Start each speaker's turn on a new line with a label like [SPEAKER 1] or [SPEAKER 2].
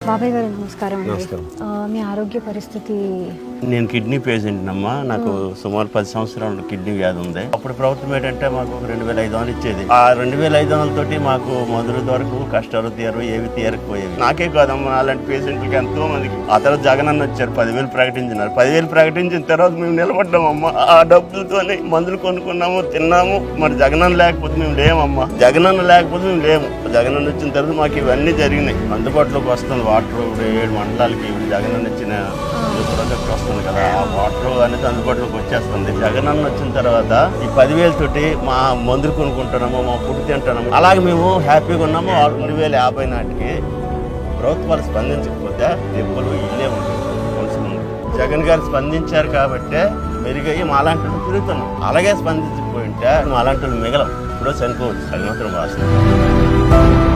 [SPEAKER 1] బాబాయ్ గారు నమస్కారం అండి. మీ ఆరోగ్య పరిస్థితి?
[SPEAKER 2] నేను కిడ్నీ పేషెంట్ అమ్మా. నాకు సుమారు 10 సంవత్సరాలు కిడ్నీ వ్యాధి ఉంది. అప్పుడు ప్రభుత్వం ఏంటంటే మాకు 2500 ఇచ్చేది. ఆ 2500 తోటి మాకు మొదలు వరకు కష్టాలు తీయరు, ఏవి తీయకపోయేవి. నాకే కాదమ్మా, అలాంటి పేషెంట్లకి ఎంతో మందికి. ఆ తర్వాత జగనన్న వచ్చారు, 10,000 ప్రకటించినారు. 10,000 ప్రకటించిన తర్వాత మేము నిలబడ్డామమ్మా. ఆ డబ్బులతోనే మందులు కొనుక్కున్నాము, తిన్నాము. మరి జగనన్న లేకపోతే మేము లేమమ్మా. జగనన్న లేకపోతే మేము లేము. జగనన్న వచ్చిన తర్వాత మాకు ఇవన్నీ జరిగినాయి. అందుబాటులోకి వస్తుంది వాటర్. 7 మండలాలకి జగనన్న ఇచ్చిన ప్రాజెక్ట్ వస్తుంది కదా, ఆ వాటర్ అనేది అందుబాటులోకి వచ్చేస్తుంది. జగనన్న వచ్చిన తర్వాత ఈ 10,000 తోటి మా మందులు కొనుక్కుంటున్నాము, మా ఫుడ్ తింటున్నాము. అలాగే మేము హ్యాపీగా ఉన్నాము. 2050 నాటికి ప్రభుత్వాలు స్పందించకపోతే దెబ్బలు ఇల్లే ఉంటాయి, మనుషులు ఉంటాయి. జగన్ గారు స్పందించారు కాబట్టే మెరుగయ్యి మాలాంటి వాళ్ళు తిరుగుతున్నాం. అలాగే స్పందించకపోయింటే మాలాంటి వాళ్ళు మిగలం. ఇప్పుడు చనిపోవచ్చు, సంవత్సరం వాస్తుంది.